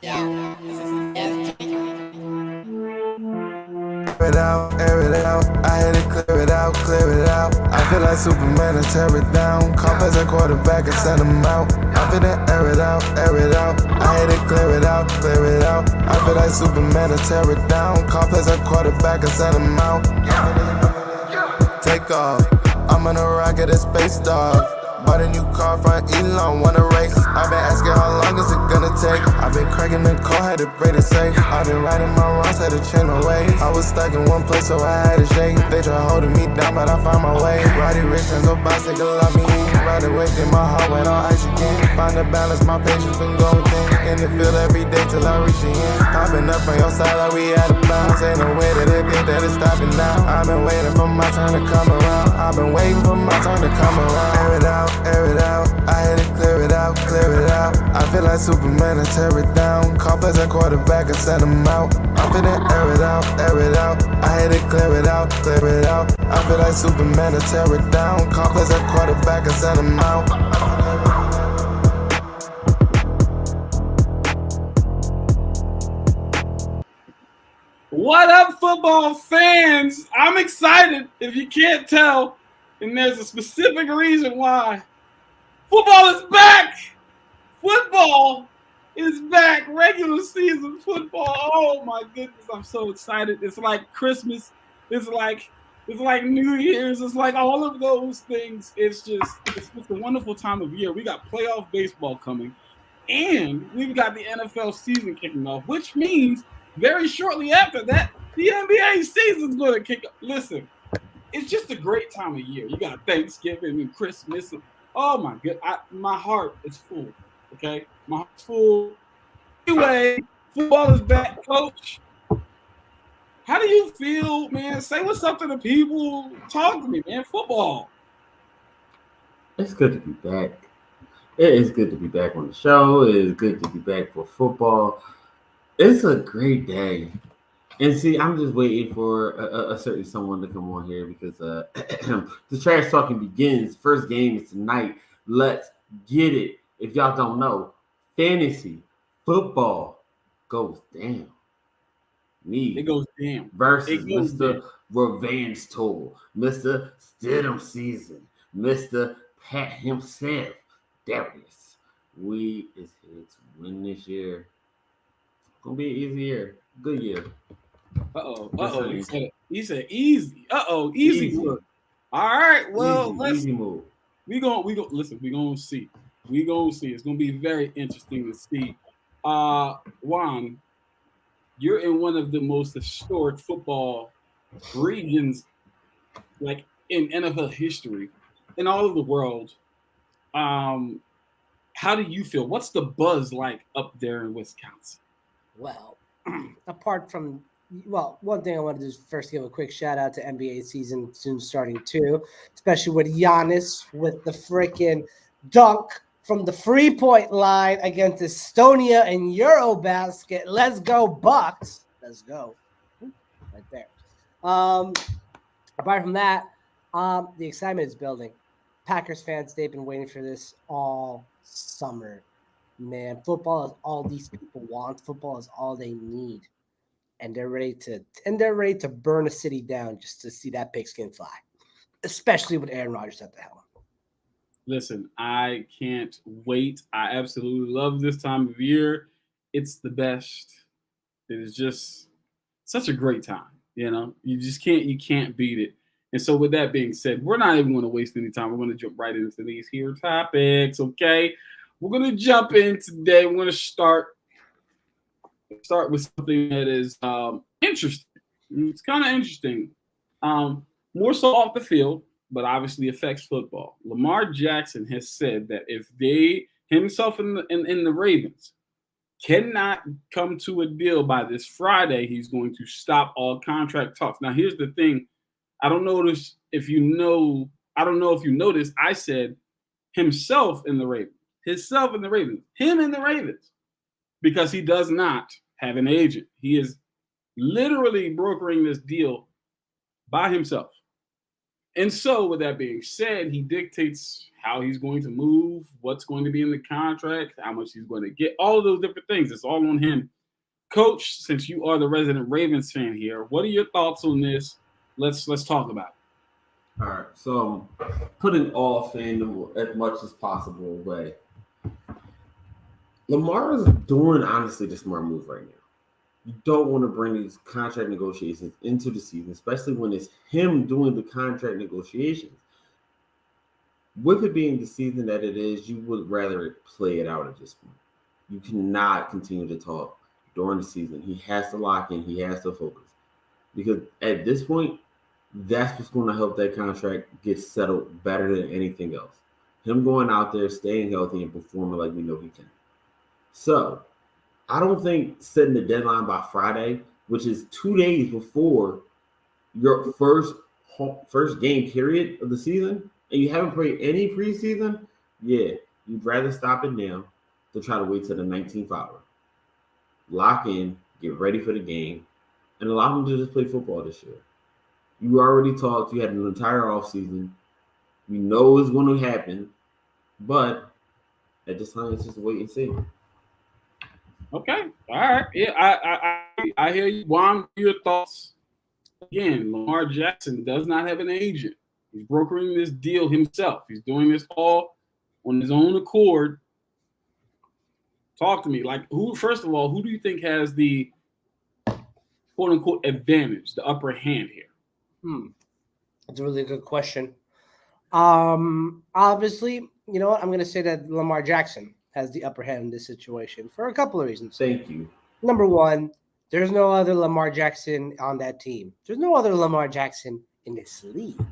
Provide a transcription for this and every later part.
Yeah, this is Air it out. I had to clear it out. I feel like Superman and tear it down. Call as a quarterback and send him out. I feel that air it out. I had to clear it out. I feel like Superman and tear it down. Call as a quarterback and send him out. Take off. I'm on a rocket, a space dog. Bought a new car from Elon, wanna race. I've been asking how long is it gonna take. I've been cracking the car, had to break it safe. I've been riding my wrongs, had to change my ways. I was stuck in one place, so I had to shake. They try holding me down, but I found my way. Roddy Rich and go bicycle love me. Ride away, then my heart went on ice again. Find the balance, my patience been going thin. In the field every day till I reach the end. I've been up on your side like we had a bounce. Ain't no way that they think that it's stopping now. I've been waiting for my turn to come around. I've been waiting for my turn to come around. Air it out. I had to clear it out. I feel like Superman and tear it down. Call plays a quarterback and send him out. I'm finna air it out. I had to clear it out. I feel like Superman and tear it down. Call plays a quarterback and send him out. What up, football fans? I'm excited, if you can't tell, and there's a specific reason why. Football is back! Football is back! Regular season football. Oh my goodness, I'm so excited. It's like Christmas. It's like New Year's. It's like all of those things. It's just a wonderful time of year. We got playoff baseball coming, and we've got the NFL season kicking off, which means very shortly after that, the NBA season's going to kick off. Listen, it's just a great time of year. You got Thanksgiving and Christmas. And, oh my god, my heart is full. Okay, my heart's full. Anyway, football is back, Coach. How do you feel, man? Say what's up to the people. Talk to me, man. Football. It's good to be back. It is good to be back on the show. It is good to be back for football. It's a great day. And see, I'm just waiting for a certain someone to come on here because the trash talking begins. First game is tonight. Let's get it. If y'all don't know, fantasy football goes down. Me It goes down. versus It goes Mr. down. Revenge Tour, Mr. Stidham Season, Mr. Pat himself, Darius. We is here to win this year. Gonna be an easy year. Good year. He said easy. Easy. Easy. Work. All right. Well, Easy move. we gonna listen. We gonna see. It's gonna be very interesting to see. Juan, you're in one of the most historic football regions, like in NFL history, in all of the world. Um, how do you feel? What's the buzz like up there in Wisconsin? well. Apart from one thing I wanted to do is first give a quick shout out to NBA season soon starting too, especially with Giannis with the freaking dunk from the 3-point line against Estonia and Eurobasket. Let's go Bucks! Let's go right there. Apart from that, the excitement is building. Packers fans, they've been waiting for this all summer. Man, football is all these people want. Football is all they need, and they're ready to burn a city down just to see that pigskin fly, especially with Aaron Rodgers at the helm. Listen, I can't wait. I absolutely love this time of year. It's the best. It is just such a great time. You can't beat it. And so, with that being said, we're not even going to waste any time. We're going to jump right into these here topics. Okay, we're going to jump in today. We're going to start with something that is interesting. It's kind of interesting. More so off the field, but obviously affects football. Lamar Jackson has said that if himself and the Ravens cannot come to a deal by this Friday, he's going to stop all contract talks. Now, here's the thing. I don't know if you noticed, I said himself and the Ravens. Him and the Ravens. Because he does not have an agent. He is literally brokering this deal by himself. And so, with that being said, he dictates how he's going to move, what's going to be in the contract, how much he's going to get, all of those different things. It's all on him. Coach, since you are the resident Ravens fan here, what are your thoughts on this? Let's talk about it. All right, so putting all fandom as much as possible away. Lamar is doing honestly the smart move right now. You don't want to bring these contract negotiations into the season, especially when it's him doing the contract negotiations. With it being the season that it is, you would rather play it out at this point. You cannot continue to talk during the season. He has to lock in. He has to focus. Because at this point, that's what's going to help that contract get settled better than anything else. Him going out there, staying healthy, and performing like we know he can. So, I don't think setting the deadline by Friday, which is 2 days before your first game period of the season, and you haven't played any preseason, you'd rather stop it now than try to wait till the 19th hour. Lock in, get ready for the game, and allow them to just play football this year. You already talked. You had an entire offseason. We know it's going to happen, but at this time, it's just wait and see. Okay, all right. Yeah, I hear you. Juan, your thoughts? Again, Lamar Jackson does not have an agent. He's brokering this deal himself. He's doing this all on his own accord. Talk to me. Like, first of all, who do you think has the quote unquote advantage, the upper hand here? That's a really good question. Obviously, you know what? I'm going to say that Lamar Jackson has the upper hand in this situation for a couple of reasons. Thank you. Number one, there's no other Lamar Jackson on that team. There's no other Lamar Jackson in this league.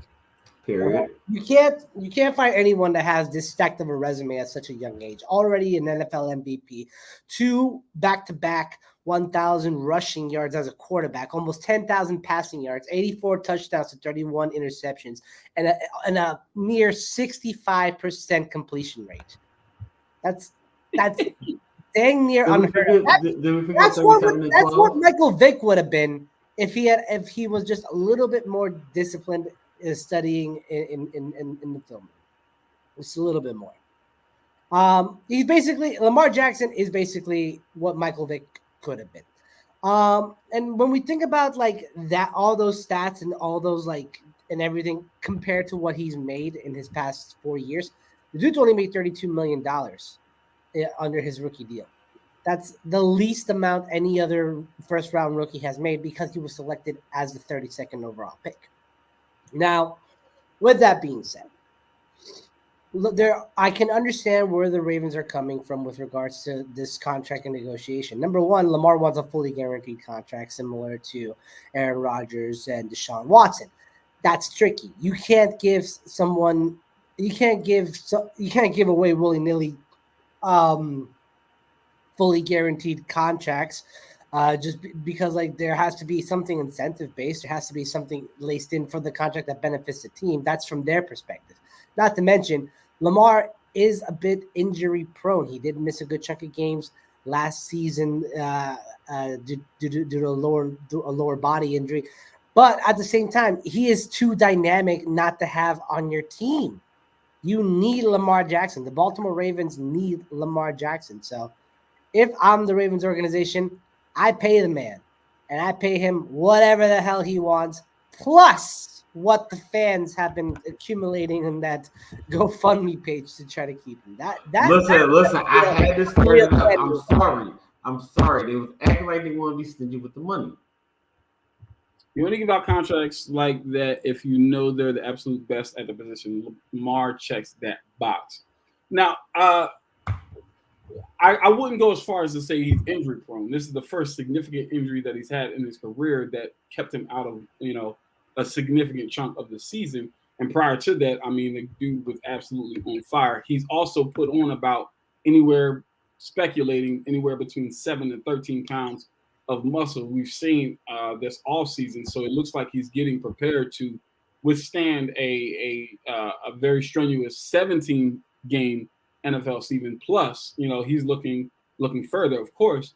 Period. You can't find anyone that has this stacked of a resume at such a young age. Already an NFL MVP, 2 back-to-back 1,000 rushing yards as a quarterback, almost 10,000 passing yards, 84 touchdowns to 31 interceptions, and a near 65% completion rate. That's dang near unheard of. That's what Michael Vick would have been if he was just a little bit more disciplined studying in the film. Just a little bit more. Lamar Jackson is basically what Michael Vick could have been. And when we think about like that, all those stats and all those and everything compared to what he's made in his past 4 years, the dude's only made $32 million under his rookie deal. That's the least amount any other first-round rookie has made because he was selected as the 32nd overall pick. Now, with that being said, I can understand where the Ravens are coming from with regards to this contract and negotiation. Number one, Lamar wants a fully guaranteed contract similar to Aaron Rodgers and Deshaun Watson. That's tricky. You can't give away willy-nilly fully guaranteed contracts just because there has to be something incentive based. There has to be something laced in for the contract that benefits the team. That's from their perspective. Not to mention, Lamar is a bit injury prone. He did miss a good chunk of games last season due to a lower body injury. But at the same time, he is too dynamic not to have on your team. You need Lamar Jackson. The Baltimore Ravens need Lamar Jackson. So if I'm the Ravens organization, I pay the man. And I pay him whatever the hell he wants, plus what the fans have been accumulating in that GoFundMe page to try to keep him. Listen, I had this cleared up. I'm sorry. They was acting like they want to be stingy with the money. You want to give out contracts like that if you know they're the absolute best at the position. Lamar checks that box. Now, I wouldn't go as far as to say he's injury prone. This is the first significant injury that he's had in his career that kept him out of, a significant chunk of the season. And prior to that, I mean, the dude was absolutely on fire. He's also put on speculating anywhere between 7 and 13 pounds of muscle we've seen this off season. So it looks like he's getting prepared to withstand a very strenuous 17-game NFL season. Plus, he's looking further, of course.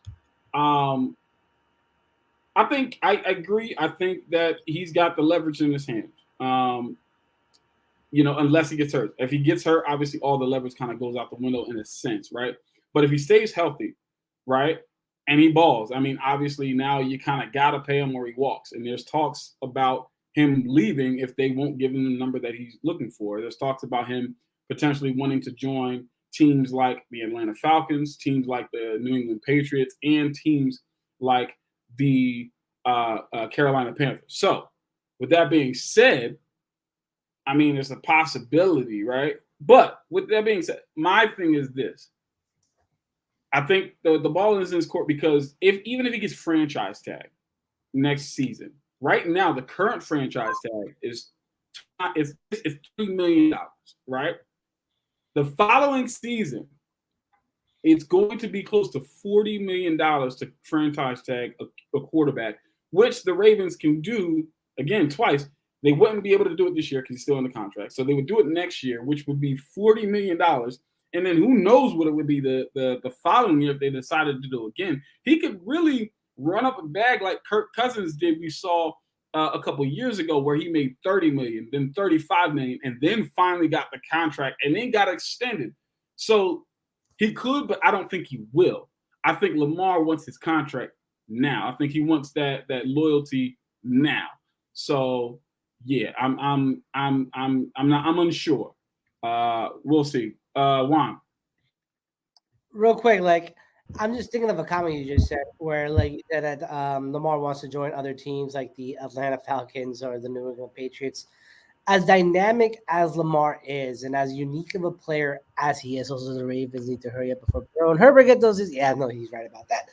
I think I agree. I think that he's got the leverage in his hands. unless he gets hurt. If he gets hurt, obviously all the leverage kind of goes out the window in a sense, right? But if he stays healthy, right, and he balls, I mean, obviously now you kind of got to pay him or he walks. And there's talks about him leaving if they won't give him the number that he's looking for. There's talks about him potentially wanting to join teams like the Atlanta Falcons, teams like the New England Patriots, and teams like the Carolina Panthers. So with that being said, I mean, there's a possibility, right? But with that being said, my thing is this. I think the ball is in his court because even if he gets franchise tag next season, right now the current franchise tag is $3 million, right? The following season, it's going to be close to $40 million to franchise tag a quarterback, which the Ravens can do again twice. They wouldn't be able to do it this year because he's still in the contract. So they would do it next year, which would be $40 million. And then who knows what it would be the following year if they decided to do it again. He could really run up a bag like Kirk Cousins did. We saw a couple of years ago where he made $30 million, then $35 million, and then finally got the contract and then got extended. So he could, but I don't think he will. I think Lamar wants his contract now. I think he wants that loyalty now. So yeah, I'm unsure. We'll see. Juan. Real quick, like I'm just thinking of a comment you just said where like you said that Lamar wants to join other teams like the Atlanta Falcons or the New England Patriots. As dynamic as Lamar is and as unique of a player as he is, also the Ravens need to hurry up before Burrow and Herbert get those. Yeah, no, he's right about that.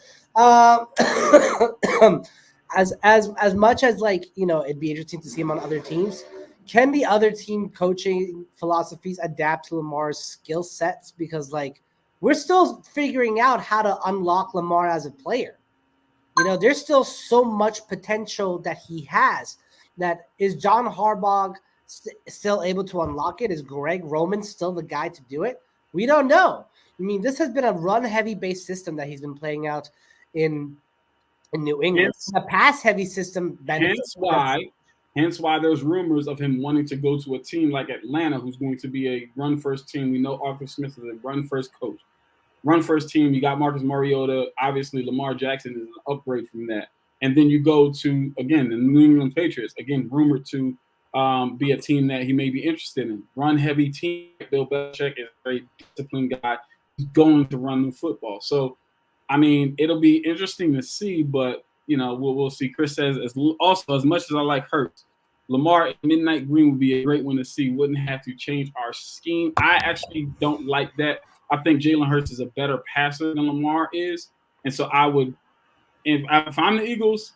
As much as like, it'd be interesting to see him on other teams. Can the other team coaching philosophies adapt to Lamar's skill sets? Because like we're still figuring out how to unlock Lamar as a player. There's still so much potential that he has. That is John Harbaugh still able to unlock it? Is Greg Roman still the guy to do it? We don't know. I mean, this has been a run-heavy based system that he's been playing out in New England. A pass-heavy system. Hence why there's rumors of him wanting to go to a team like Atlanta, who's going to be a run-first team. We know Arthur Smith is a run-first coach. Run-first team, you got Marcus Mariota. Obviously, Lamar Jackson is an upgrade from that. And then you go to, again, the New England Patriots, again, rumored to be a team that he may be interested in. Run-heavy team. Bill Belichick is a very disciplined guy. He's going to run the football. So, I mean, it'll be interesting to see, but we'll see. Chris says, as much as I like Hurts, Lamar at Midnight Green would be a great one to see. Wouldn't have to change our scheme. I actually don't like that. I think Jalen Hurts is a better passer than Lamar is. And so I would, if I'm the Eagles,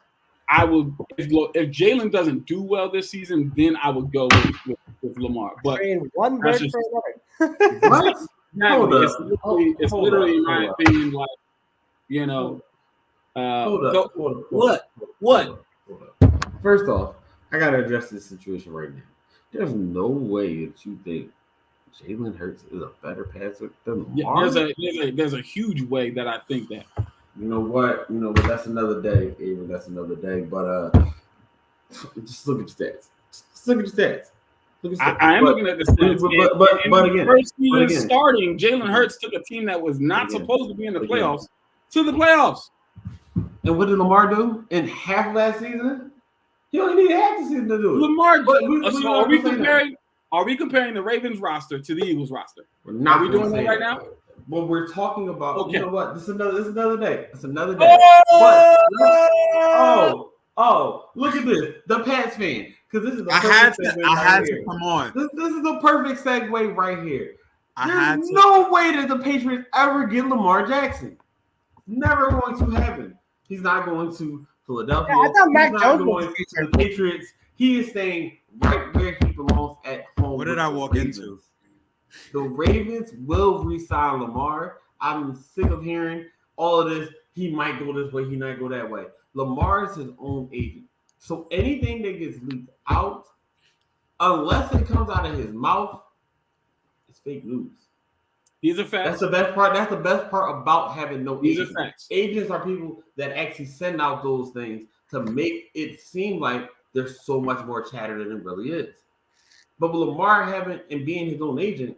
I would, if Jalen doesn't do well this season, then I would go with Lamar. But one bird just, for another. What? It's literally in my opinion, like, Hold up. What? First off, I gotta address this situation right now. There's no way that you think Jalen Hurts is a better passer than Lamar. There's a huge way that I think that. You know what? That's another day, Avery. That's another day. But just look at your stats. I am looking at the stats. But again, first season starting, Jalen Hurts took a team that was not supposed to be in the playoffs to the playoffs. And what did Lamar do in half of last season? He only needed half the season to do it. Lamar, are we comparing the Ravens roster to the Eagles roster? We're not. Are we doing that right now? Well, we're talking about. Okay. You know what? This is another day. It's another day. Look at this. The Pats fan, because this is the perfect segue. I had to come on. This is a perfect segue right here. There's no way that the Patriots ever get Lamar Jackson. Never going to happen. He's not going to Philadelphia. Yeah, I thought Mac Jones was going to the Patriots. He is staying right where he belongs at home. What did I walk into? The Ravens will re-sign Lamar. I'm sick of hearing all of this. He might go this way. He might go that way. Lamar is his own agent. So anything that gets leaked out, unless it comes out of his mouth, it's fake news. These are facts. That's the best part. That's the best part about having no These agents. are facts. Agents are people that actually send out those things to make it seem like there's so much more chatter than it really is. But with Lamar having and being his own agent,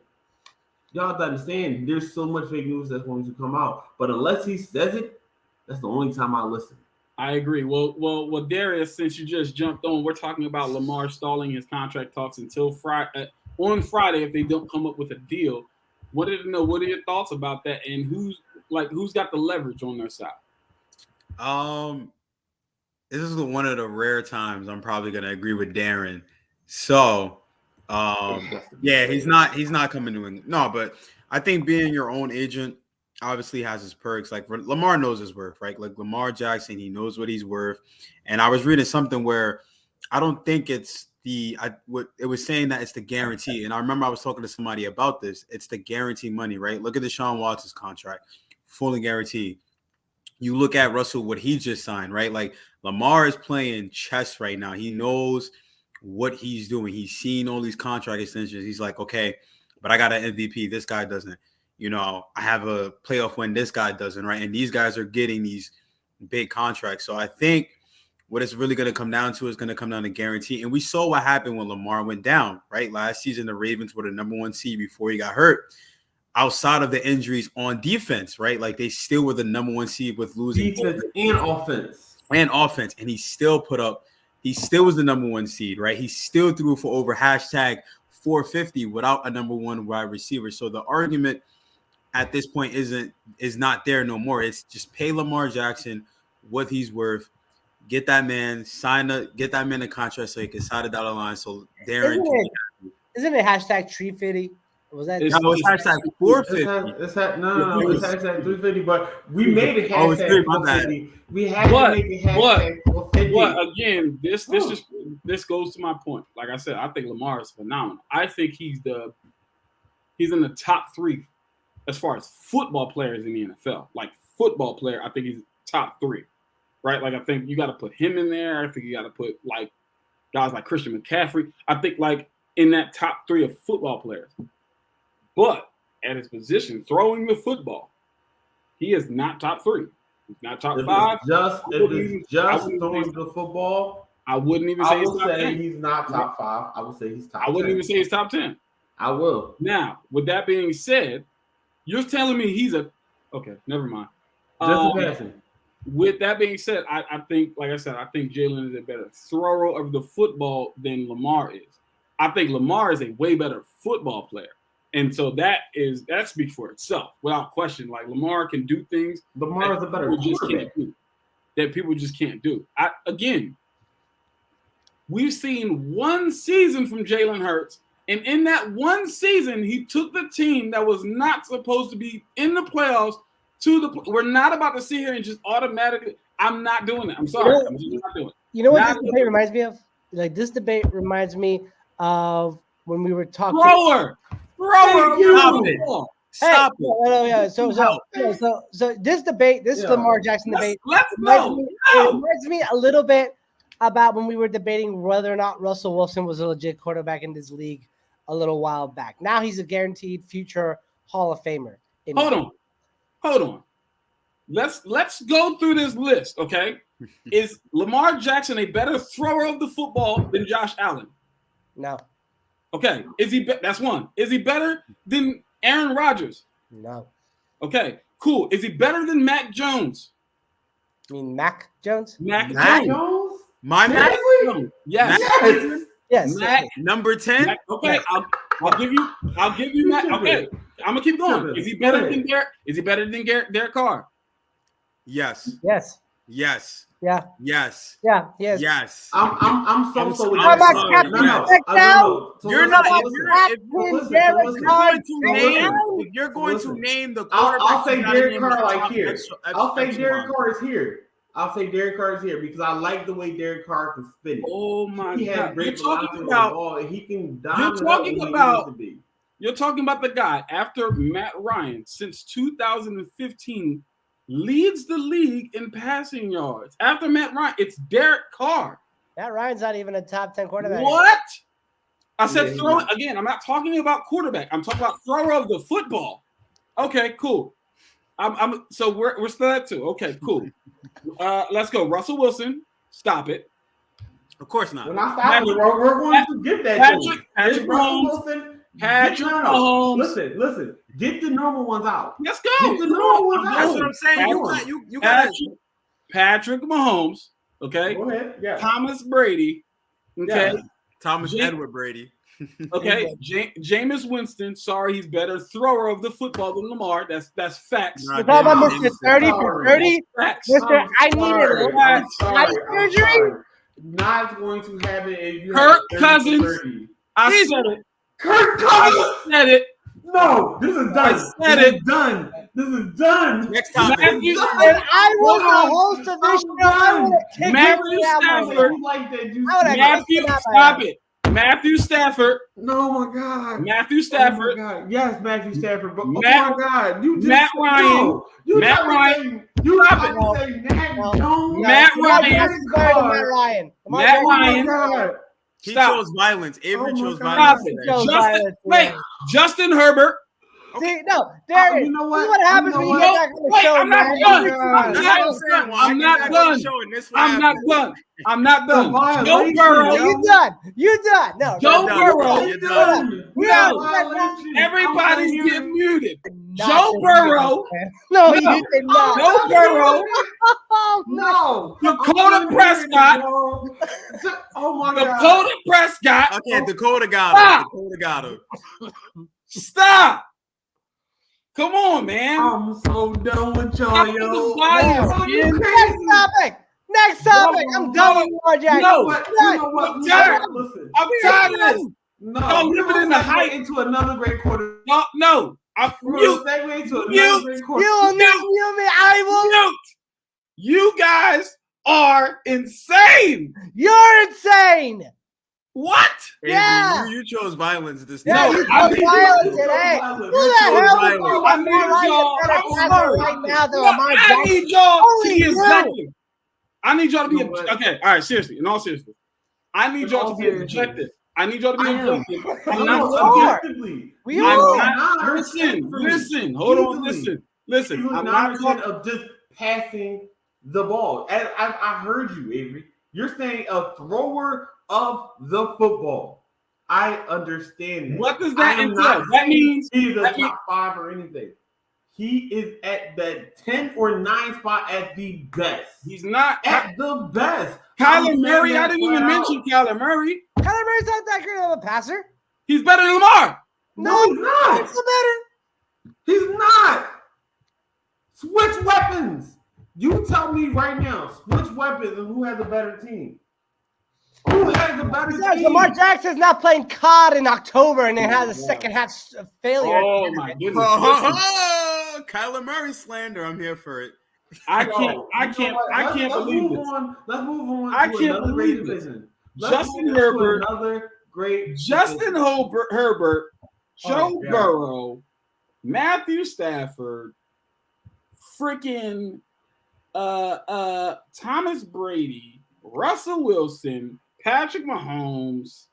y'all have to understand there's so much fake news that's going to come out. But unless he says it, that's the only time I listen. I agree. Well, Darius, since you just jumped on, we're talking about Lamar stalling his contract talks until Friday. On Friday, if they don't come up with a deal, wanted to know what are your thoughts about that, and who's got the leverage on their side? This is one of the rare times I'm probably gonna agree with Darren. So, yeah, he's not coming to England. No, but I think being your own agent obviously has his perks. Like Lamar knows his worth, right? Like Lamar Jackson, he knows what he's worth. And I was reading something where I don't think it's what it was saying that it's the guarantee. And I remember I was talking to somebody about this. It's the guarantee money, right? Look at Deshaun Watson's contract, fully guaranteed. You look at Russell, what he just signed, right? Like Lamar is playing chess right now. He knows what he's doing. He's seen all these contract extensions. He's like, okay, but I got an MVP. This guy doesn't. I have a playoff win. This guy doesn't, right? And these guys are getting these big contracts. So I think what it's really going to come down to is going to come down to guarantee. And we saw what happened when Lamar went down, right? Last season, the Ravens were the number 1 seed before he got hurt. Outside of the injuries on defense, right? Like they still were the number 1 seed with losing defense and offense. And he still he still was the number 1 seed, right? He still threw for over #450 without a number 1 wide receiver. So the argument at this point is not there no more. It's just pay Lamar Jackson what he's worth. Get that man a contract so he can sign it down the line. So Darren, isn't it #350? Was that? No, it's #450. It's #350. But we made it #450. We had to make it #450. What again? This goes to my point. Like I said, I think Lamar is phenomenal. I think he's in the top 3 as far as football players in the NFL. Like football player, I think he's top 3. Right? Like I think you got to put him in there. I think you got to put like guys like Christian McCaffrey. I think like in that top 3 of football players. But at his position, throwing the football, he is not top 3. He's not top 5. If it's just throwing the football, I wouldn't even say he's not top 5. I would say he's top 10. I wouldn't even say he's top 10. I will. Now, with that being said, you're telling me he's okay, never mind. Just passing. With that being said, I think, like I said, I think Jalen is a better thrower of the football than Lamar is. I think Lamar is a way better football player. And so that speaks for itself, without question. Like Lamar can do things Lamar is a better quarterback that people just can't do. Again, we've seen 1 season from Jalen Hurts, and in that 1 season, he took the team that was not supposed to be in the playoffs we're not about to sit here and just automatically. I'm not doing that. I'm sorry. I'm just not doing it. You know what this debate reminds me of? Like this debate reminds me of when we were talking. Thrower. Stop it. Stop it. Oh, yeah. So this debate, this Lamar Jackson debate, it reminds me a little bit about when we were debating whether or not Russell Wilson was a legit quarterback in this league a little while back. Now he's a guaranteed future Hall of Famer. Hold on. Let's go through this list, okay? Is Lamar Jackson a better thrower of the football than Josh Allen? No. Okay. That's one. Is he better than Aaron Rodgers? No. Okay. Cool. Is he better than Mac Jones? You mean Mac Jones? Mac Jones? My Mac Jones? Yes. Yes. Mac, number 10? Okay. I'll give you Mac. Okay. I'm gonna keep going. Is he better than Derek Carr? Yes. Yes. Yes. Yeah. Yes. Yeah. Yes. Yes. I'm so with no. You're not. If you're going to name the quarterback, I'll say Derek Carr like here. I'll say Derek Carr is here. I'll say Derek Carr is here because I like the way Derek Carr can spin it. Oh my God! You're talking about ball and he can You're talking about the guy after Matt Ryan since 2015 leads the league in passing yards. After Matt Ryan, it's Derek Carr. Matt Ryan's not even a top 10 quarterback. What? I said throw again. I'm not talking about quarterback. I'm talking about thrower of the football. Okay, cool. So we're still at 2. Okay, cool. Let's go. Russell Wilson. Stop it. Of course not. We're not stopping. We're going to get that. Patrick Mahomes. Patrick Mahomes. Listen. Get the normal ones out. Let's go. Get the normal ones out. That's what I'm saying. You got Patrick Mahomes. Okay. Go ahead. Yeah. Thomas Brady. Okay. Yeah. Thomas Edward Brady. Okay. Jameis Winston. Sorry, he's better thrower of the football than Lamar. That's facts. We're talking about Mr. 30 for 30. Facts. Mr. I needed eye surgery. Not going to have it if you Kirk have Cousins. I said it. Kirk Cousins. I said it. No, this is done. This is done. Next time. Matthew If I was the host of this show, I would have kicked Matthew you out. Stafford. Like that. Matthew, stop it. Matthew Stafford. No, my God. Matthew Stafford. Oh my God. Yes, Matthew Stafford. But Matt, oh my God. You just, Matt Ryan. No. Matt Ryan. You Stop have to say Matt Jones. Matt Ryan. Matt Ryan. Matt Ryan. God. He Stop. chose violence. Avery chose Stop violence. it. Justin Herbert. See, no, Darius. You know what? See what happens when you get back on the Wait, show, I'm not man. done. I'm I'm not done. The Joe violation, Burrow. yo. You done. You done. No. Joe Burrow. You're done. No. Everybody's getting muted. Not Joe the- Burrow. No, you did not. Joe Burrow. Oh, no. Dakota Prescott. Oh my God. Dakota Prescott. Okay, Dakota got Stop. him. Dakota got him. Stop. Come on, man. I'm so done with y'all, Stop yo. the volume, man. Next topic. Next topic. I'm done with Lamar Jackson. No. What? Jared, Listen. I'm tired of this. No. Don't live it in the hype. Into another great quarter. No. I'm mute. Segue into Mute. another great quarter. You will not mute me. I will. Mute. You guys are insane. You're insane. What? Avery, Yeah. you chose violence this Yeah, time. you I chose mean, violence today. Who the hell violence. is going I to need Lamar y'all. Jackson I'm better sorry. right now than No, Lamar I Jackson? need y'all to Only be you. objective. I need y'all to be You know what? okay. All right, seriously. In all seriousness, I need y'all to be objective. I need y'all to be I am. objective. I'm No, not objectively. We I'm are. not. Listen. Hold on. Listen. I'm not talking. of just passing the ball. And I heard you, Avery. You're saying a thrower of the football. I understand that. What does I that am entail? not That saying means he's a that top 5 or anything. He is at that 10 or 9 spot at the best. he's not. At the best. Kyler I'm Murray. saying I that didn't even flat mention out. Kyler Murray. Kyler Murray's not that great of a passer. He's better than Lamar. No, he's not. He's better. He's not. Switch weapons. You tell me right now. Switch weapons and who has a better team? Who has a better Besides, team? Lamar Jackson's not playing COD in October and then has a second half failure. Oh my goodness! Listen, Oh, Kyler Murray slander. I'm here for it. I No, can't you know what? believe move this. on. Let's move on. I to can't another believe great this. division. Let's Justin move on to Herbert. Another great. Justin Herbert, Joe yeah. Burrow, Matthew Stafford, freaking Thomas Brady, Russell Wilson, Patrick Mahomes,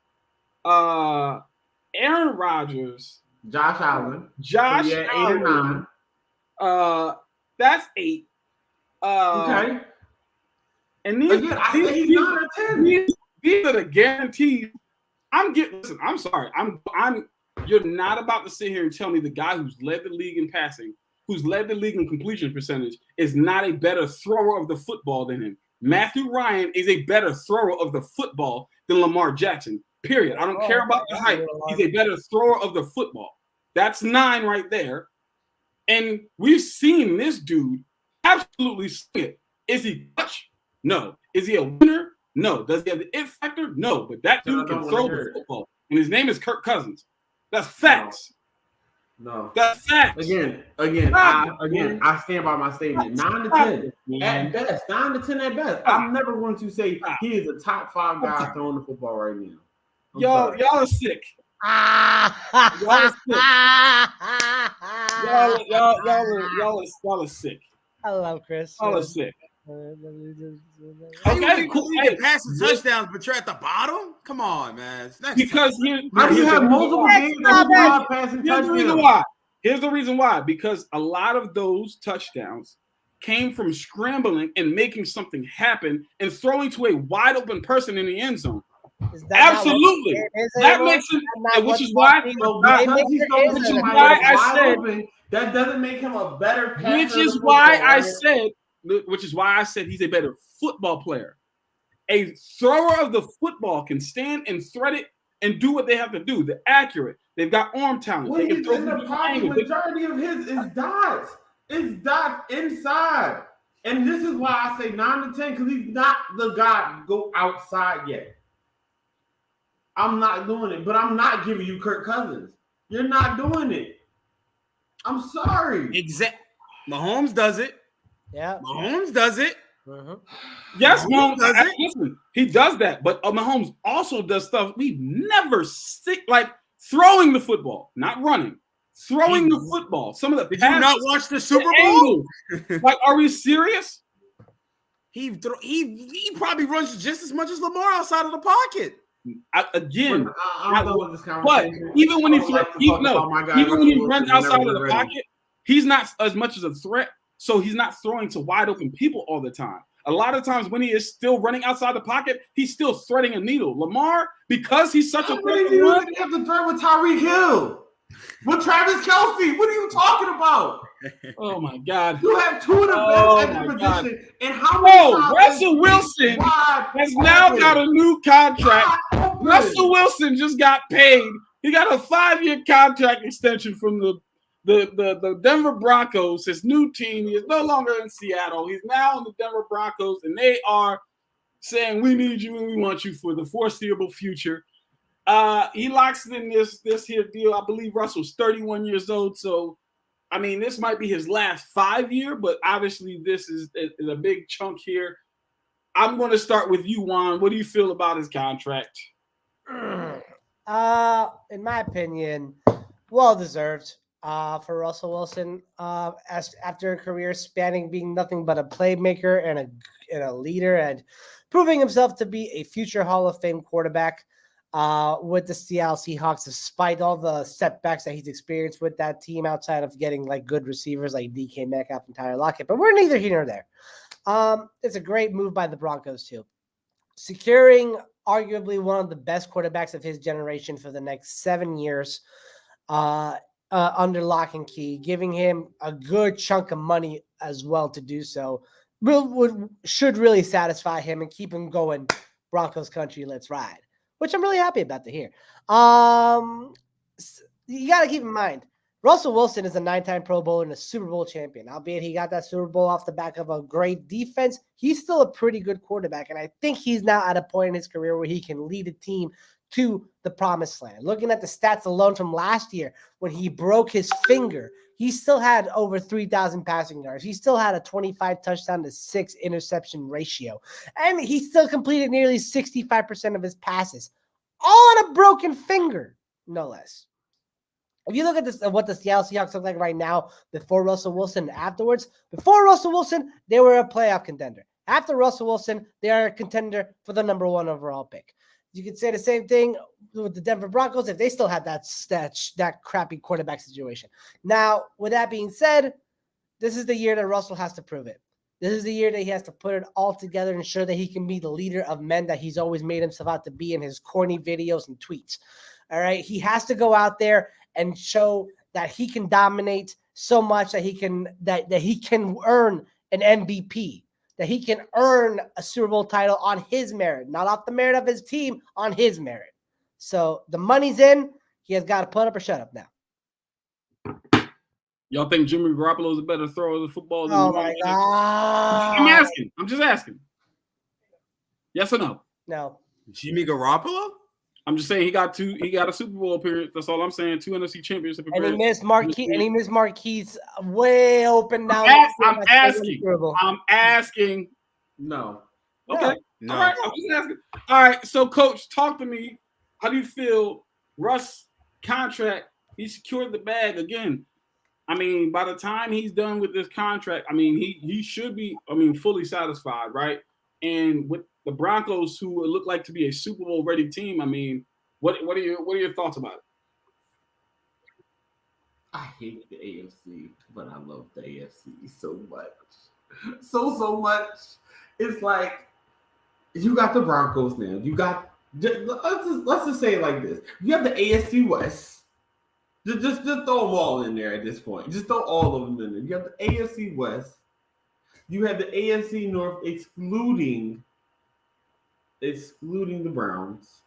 Aaron Rodgers, Josh Allen. Josh Yeah, 8 Allen. or 9. That's 8. Okay. And these, Again, I say he's 9 or 10. these are the guarantees. Listen, I'm sorry. You're not about to sit here and tell me the guy who's led the league in passing, who's led the league in completion percentage, is not a better thrower of the football than him. Matthew Ryan is a better thrower of the football than Lamar Jackson. Period. I don't care about the hype. He's a better thrower of the football. That's 9 right there. And we've seen this dude absolutely spit. Is he clutch? No. Is he a winner? No. Does he have the it factor? No. But that dude can throw the football. And his name is Kirk Cousins. That's facts. No. That's facts. Again, Stop, I stand by my statement. 9 to 10 at best. 9 to 10 at best. I'm never going to say he is a top 5 guy throwing the football right now. Y'all are sick. Y'all are sick. I love Chris. Y'all are sick. How you Okay, lead cool. the league in passing touchdowns, but you're at the bottom? Come on, man. Because How do you have multiple games that you passing Here's the reason touchdowns? why. Here's the reason why. Because a lot of those touchdowns came from scrambling and making something happen and throwing to a wide open person in the end zone. Absolutely. That makes it, which is why that doesn't make him a better passer. Which is why I said he's a better football player. A thrower of the football can stand and thread it and do what they have to do. They're accurate. They've got arm talent. When they he's in the pocket, majority of his is dots. It's dots inside. And this is why I say 9 to 10, because he's not the guy to go outside yet. I'm not doing it, but I'm not giving you Kirk Cousins. You're not doing it. I'm sorry. Mahomes does it. Yeah. Mahomes does it. Yes, Mahomes does it. Listen, he does that, but Mahomes also does stuff we've never like throwing the football, not running. Throwing the football. Some of the Did you not watch the Super Bowl? Like, are we serious? He probably runs just as much as Lamar outside of the pocket. Again, I'm done with this conversation. But even when he runs outside of the pocket, he's not as much as a threat. So he's not throwing to wide open people all the time. A lot of times when he is still running outside the pocket, he's still threading a needle. Lamar, because he's such a threat, you have to thread with Tyreek Hill. With Travis Kelce, what are you talking about? Oh my God! You have two of the best at the position, and how many times Russell Wilson has now got a new contract. Russell Wilson just got paid. He got a 5-year contract extension from the Denver Broncos. His new team. He is no longer in Seattle. He's now in the Denver Broncos, and they are saying, "We need you and we want you for the foreseeable future." He locks in this here deal. I believe Russell's 31 years old. So, I mean, this might be his last 5-year, but obviously this is a big chunk here. I'm going to start with you, Juan. What do you feel about his contract? In my opinion, well-deserved for Russell Wilson. After a career spanning being nothing but a playmaker and a leader and proving himself to be a future Hall of Fame quarterback. With the Seattle Seahawks, despite all the setbacks that he's experienced with that team outside of getting like good receivers like DK Metcalf and Tyler Lockett. But we're neither here nor there. It's a great move by the Broncos too. Securing arguably one of the best quarterbacks of his generation for the next 7 years under lock and key, giving him a good chunk of money as well to do so should really satisfy him and keep him going. Broncos country, let's ride. Which I'm really happy about to hear. You got to keep in mind, Russell Wilson is a 9-time Pro Bowler and a Super Bowl champion. Albeit he got that Super Bowl off the back of a great defense, he's still a pretty good quarterback. And I think he's now at a point in his career where he can lead a team to the promised land. Looking at the stats alone from last year, when he broke his finger, he still had over 3,000 passing yards. He still had a 25 touchdown to 6 interception ratio. And he still completed nearly 65% of his passes. All on a broken finger, no less. If you look at this, what the Seattle Seahawks look like right now, before Russell Wilson and afterwards, before Russell Wilson, they were a playoff contender. After Russell Wilson, they are a contender for the number 1 overall pick. You could say the same thing with the Denver Broncos if they still had that crappy quarterback situation. Now, with that being said, this is the year that Russell has to prove it. This is the year that he has to put it all together and ensure that he can be the leader of men that he's always made himself out to be in his corny videos and tweets. All right. He has to go out there and show that he can dominate so much that he can earn an MVP, that he can earn a Super Bowl title on his merit, not off the merit of his team, on his merit. So the money's in. He has got to put up or shut up now. Y'all think Jimmy Garoppolo is a better thrower of the football than my God. I'm asking. I'm just asking. Yes or no? No. Jimmy Garoppolo? I'm just saying he got a Super Bowl appearance. That's all I'm saying. 2 NFC championship appearances. And he missed Marquise way open down. I'm asking. No. Okay. No. All right. I'm just asking. All right. So, Coach, talk to me. How do you feel? Russ contract. He secured the bag again. I mean, by the time he's done with this contract, I mean, he should be, fully satisfied, right? And with the Broncos, who look like to be a Super Bowl ready team, I mean, what are your thoughts about it? I hate the AFC, but I love the AFC so much. so much. It's like you got the Broncos now. You got let's just say it like this. You have the AFC West. Just throw them all in there at this point. Just throw all of them in there. You have the AFC West. You have the AFC North excluding the Browns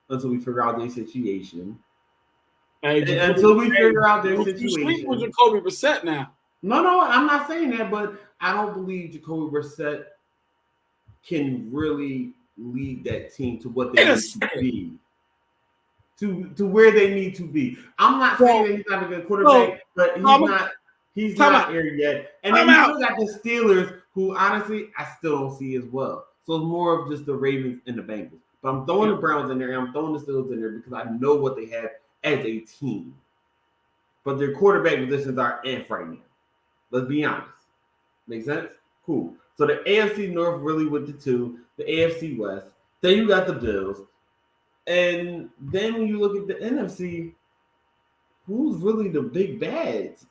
until we figure out their situation. Hey, until we figure out their situation. situation. With Jacoby Brissett now. No, I'm not saying that, but I don't believe Jacoby Brissett can really lead that team to what they need to be. To where they need to be. I'm not saying that he's not a good quarterback, but he's not there yet. And then you still got the Steelers, who honestly I still don't see as well. So it's more of just the Ravens and the Bengals. But I'm throwing the Browns in there and I'm throwing the Steelers in there because I know what they have as a team. But their quarterback positions are right now. Let's be honest. Make sense? Cool. So the AFC North really with the two, the AFC West. Then you got the Bills. And then when you look at the NFC, who's really the big bads?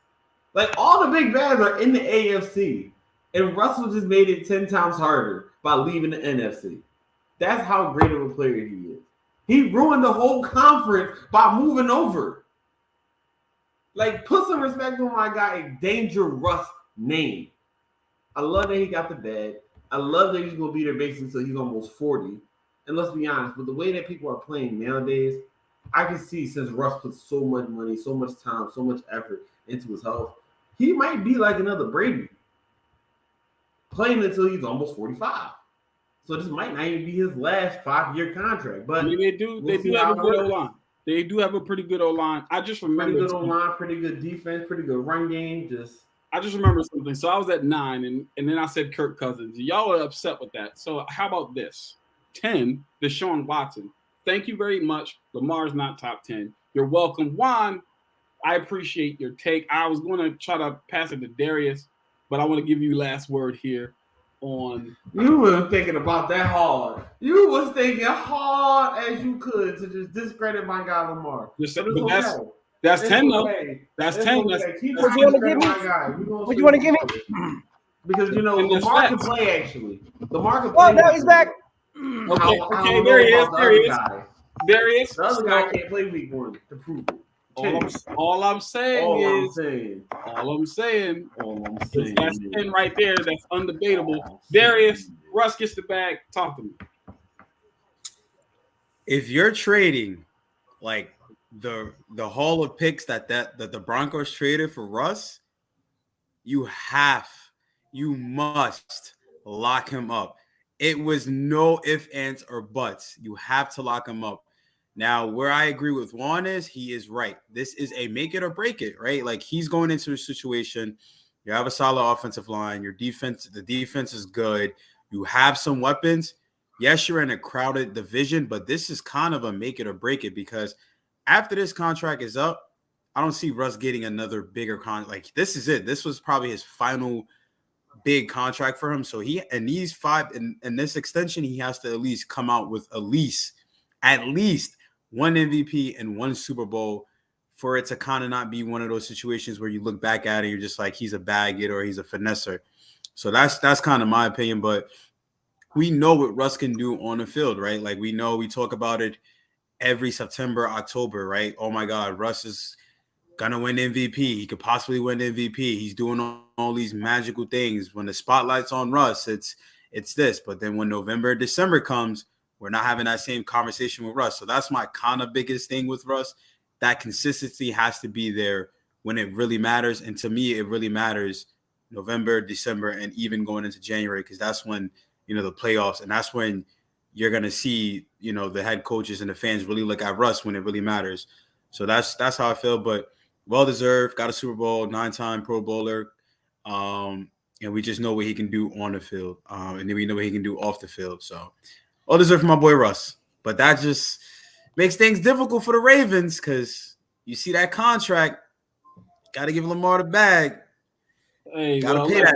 Like all the big bads are in the AFC. And Russell just made it 10 times harder by leaving the NFC. That's how great of a player he is. He ruined the whole conference by moving over. Like, put some respect on my guy, Dangerous name. I love that he got the bag. I love that he's going to be there basically until he's almost 40. And let's be honest, with the way that people are playing nowadays, I can see since Russ put so much money, so much time, so much effort into his health, he might be like another Brady. Playing until he's almost 45. So this might not even be his last 5-year contract. But they do have a good O-line. They do have a pretty good O-line. I just remember pretty good O-line, pretty good defense, pretty good run game. I just remember something. So I was at 9, and then I said Kirk Cousins. Y'all are upset with that. So how about this? 10, Deshaun Watson. Thank you very much. Lamar's not top 10. You're welcome. Juan, I appreciate your take. I was going to try to pass it to Darius, but I want to give you last word here on. You were thinking about that hard. You was thinking hard as you could to just discredit my guy Lamar. That's 10 though. That's 10. What you want to give me? Because Lamar can play actually. Lamar can play. Oh, no, he's back. Okay, there he is. There he is. The other guy can't play week 1 to prove it. All I'm saying is that's 10 right there. That's undebatable. Darius, Russ gets the bag. Talk to me. If you're trading like the haul of picks that the Broncos traded for Russ, you must lock him up. It was no ifs, ands, or buts. You have to lock him up. Now, where I agree with Juan is he is right. This is a make it or break it, right? Like he's going into a situation. You have a solid offensive line. The defense is good. You have some weapons. Yes, you're in a crowded division, but this is kind of a make it or break it because after this contract is up, I don't see Russ getting another bigger contract. Like this is it. This was probably his final big contract for him. So in this extension, he has to at least come out with at least one MVP and one Super Bowl for it to kind of not be one of those situations where you look back at it, you're just like, he's a bag getter or he's a finesser. So that's kind of my opinion, but we know what Russ can do on the field, right? Like we talk about it every September, October, right? Oh my God, Russ is gonna win MVP. He could possibly win MVP. He's doing all these magical things. When the spotlight's on Russ, it's this. But then when November, December comes, we're not having that same conversation with Russ. So that's my kind of biggest thing with Russ. That consistency has to be there when it really matters. And to me, it really matters November, December, and even going into January, because that's when, the playoffs, and that's when you're going to see, the head coaches and the fans really look at Russ when it really matters. So that's how I feel. But well-deserved, got a Super Bowl, 9-time Pro Bowler. And we just know what he can do on the field. And then we know what he can do off the field. So all deserved for my boy Russ. But that just makes things difficult for the Ravens because you see that contract. Got to give Lamar the bag. Hey, got to pay that.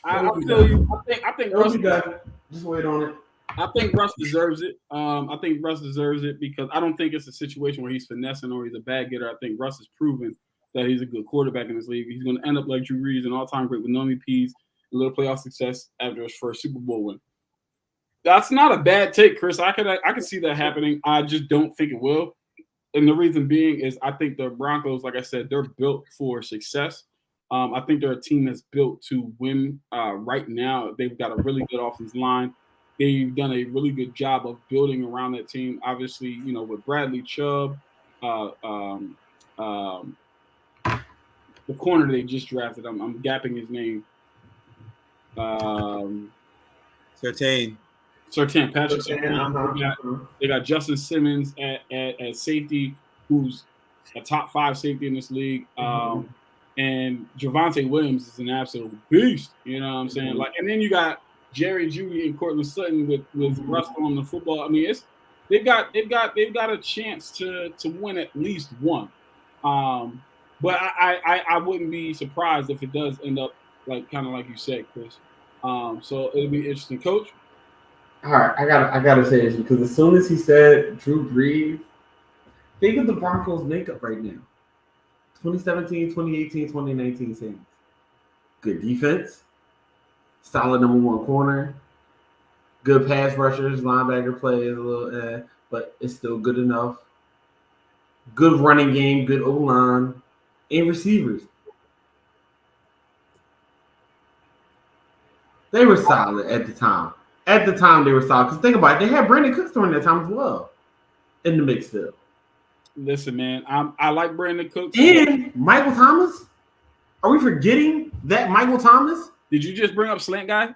I feel you. I think Russ. Just wait on it. I think Russ deserves it. I think Russ deserves it because I don't think it's a situation where he's finessing or he's a bag getter. I think Russ has proven that he's a good quarterback in this league. He's going to end up like Drew Brees, an all-time great with no MVPs. a little playoff success after his first Super Bowl win. That's not a bad take, Chris. I can see that happening. I just don't think it will. And the reason being is I think the Broncos, like I said, they're built for success. I think they're a team that's built to win right now. They've got a really good offensive line. They've done a really good job of building around that team. Obviously, you know, with Bradley Chubb, the corner they just drafted. I'm gapping his name. Patrick Surtain. They got Justin Simmons at safety, who's a top 5 safety in this league. And Javonte Williams is an absolute beast. You know what I'm saying? Like, and then you got Jerry Jeudy and Cortland Sutton with Russell on the football. I mean, they've got a chance to win at least one. But I wouldn't be surprised if it does end up kind of like you said, Chris. So it'll be interesting, Coach. All right, I gotta say this because as soon as he said Drew Brees, think of the Broncos' makeup right now. 2017, 2018, 2019 Saints. Good defense, solid number 1 corner, good pass rushers, linebacker play is a little but it's still good enough. Good running game, good O-line, and receivers. They were solid at the time. At the time, they were solid. Because think about it, they had Brandon Cooks during that time as well in the mix still. Listen, man, I like Brandon Cooks. And Michael Thomas? Are we forgetting that Michael Thomas? Did you just bring up Slant Guy?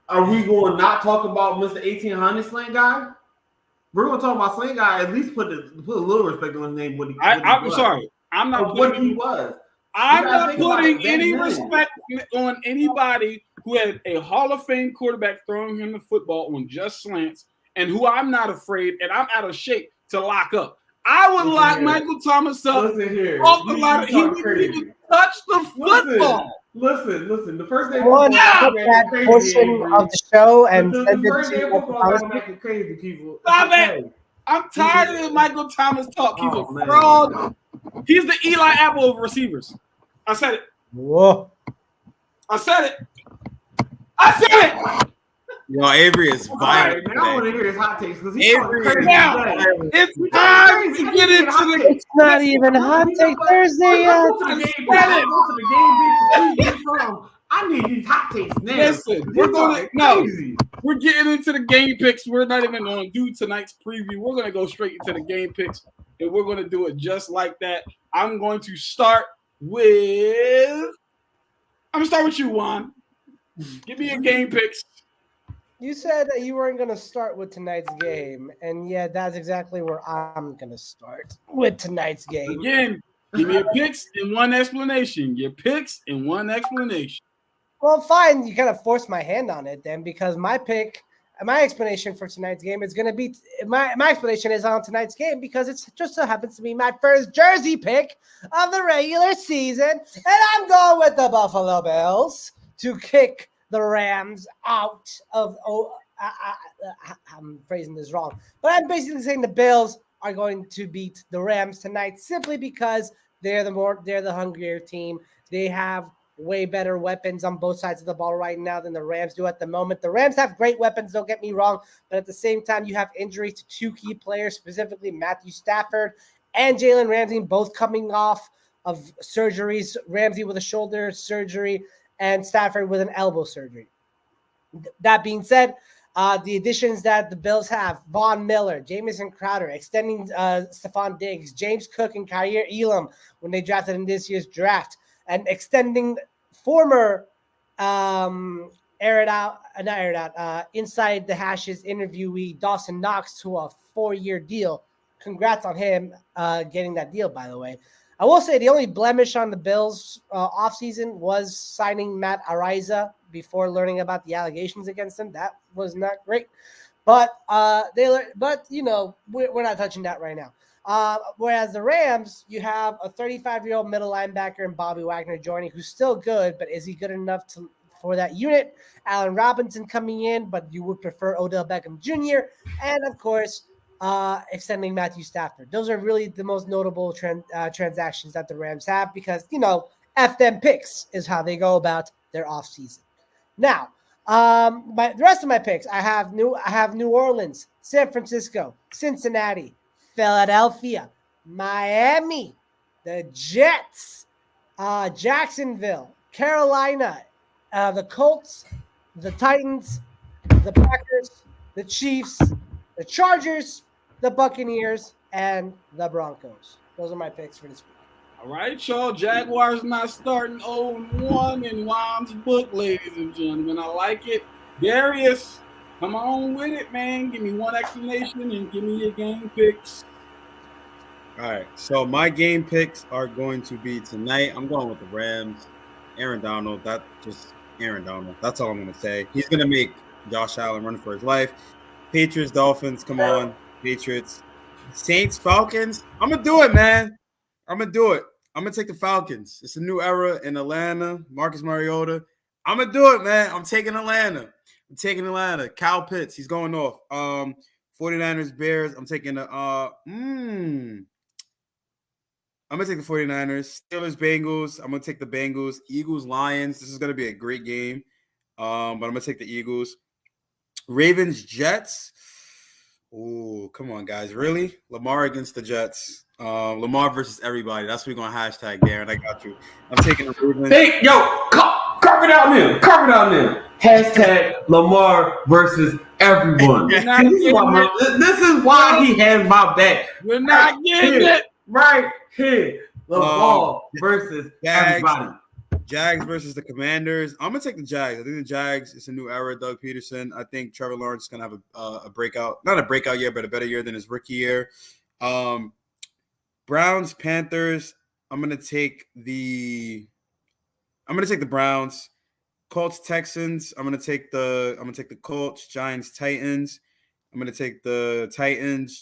Are we going to not talk about Mr. 1800 Slant Guy? We're going to talk about Slant Guy. At least put a little respect on his name. I'm sorry. I'm not what he was. I'm not putting any respect on anybody who had a Hall of Fame quarterback throwing him the football on just slants and who I'm not afraid and I'm out of shape to lock up. I would lock Michael Thomas up. He wouldn't even touch the football. Listen. The first day one that portion of the show and send it to football crazy people. Stop it. I'm tired of Michael Thomas talk. He's a fraud. He's the Eli Apple of receivers. I said it. Whoa. I said it. Yo, Avery is violent. Right, now I want to hear his hot takes because Avery is now. It's time to get into the. It's not even hot take Thursday yet. I need these hot takes now. Listen, we're getting into the game picks. We're not even going to do tonight's preview. We're going to go straight into the game picks, and we're going to do it just like that. I'm going to start with you, Juan. Give me your game picks. You said that you weren't going to start with tonight's game, and yeah, that's exactly where I'm going to start with tonight's game. Again, give me your picks and one explanation. Your picks and one explanation. Well, fine. You kind of forced my hand on it then because my explanation for tonight's game is going to be my explanation is on tonight's game because it just so happens to be my first jersey pick of the regular season, and I'm going with the Buffalo Bills to kick the Rams out of. I'm phrasing this wrong, but I'm basically saying the Bills are going to beat the Rams tonight simply because they're the hungrier team. They have way better weapons on both sides of the ball right now than the Rams do at the moment. The Rams have great weapons, don't get me wrong, but at the same time, you have injuries to 2 key players, specifically Matthew Stafford and Jalen Ramsey, both coming off of surgeries. Ramsey with a shoulder surgery and Stafford with an elbow surgery. That being said, the additions that the Bills have, Von Miller, Jamison Crowder, extending Stephon Diggs, James Cook, and Kaiir Elam when they drafted in this year's draft, and extending former inside the Hashes interviewee Dawson Knox to a 4-year deal. Congrats on him getting that deal, by the way. I will say the only blemish on the Bills offseason was signing Matt Araiza before learning about the allegations against him. That was not great. But we're not touching that right now. Whereas the Rams, you have a 35-year-old middle linebacker in Bobby Wagner joining, who's still good, but is he good enough for that unit? Allen Robinson coming in, but you would prefer Odell Beckham Jr. And, of course, extending Matthew Stafford. Those are really the most notable transactions that the Rams have because, F them picks is how they go about their offseason. Now, the rest of my picks, I have New Orleans, San Francisco, Cincinnati, Philadelphia, Miami, the Jets, Jacksonville, Carolina, the Colts, the Titans, the Packers, the Chiefs, the Chargers, the Buccaneers, and the Broncos. Those are my picks for this week. All right, y'all. Jaguars not starting 0-1 in Juan's book, ladies and gentlemen. I like it. Darius, come on with it, man. Give me one explanation and give me your game picks. All right, so my game picks are going to be tonight. I'm going with the Rams. Aaron Donald. Aaron Donald. That's all I'm going to say. He's going to make Josh Allen run for his life. Patriots, Dolphins. Come on, Patriots. Saints, Falcons. I'm going to do it, man. I'm going to do it. I'm going to take the Falcons. It's a new era in Atlanta. Marcus Mariota. I'm going to do it, man. I'm taking Atlanta. Kyle Pitts. He's going off. 49ers, Bears. I'm taking the I'm going to take the 49ers. Steelers, Bengals. I'm going to take the Bengals. Eagles, Lions. This is going to be a great game. But I'm going to take the Eagles. Ravens, Jets. Oh, come on, guys. Really? Lamar against the Jets. Lamar versus everybody. That's what we're going to hashtag, Darren. I got you. I'm taking the Ravens. Hey, yo, carve it out now. Hashtag Lamar versus everyone. This is why he has my back. We're not getting it. Right here. Lamar versus everybody. Jags versus the Commanders. I'm going to take the Jags. I think the Jags, it's a new era. Doug Peterson. I think Trevor Lawrence is going to have a breakout. Not a breakout year, but a better year than his rookie year. Browns, Panthers. I'm going to take the Browns. Colts, Texans. I'm going to take the Colts. Giants, Titans. I'm going to take the Titans,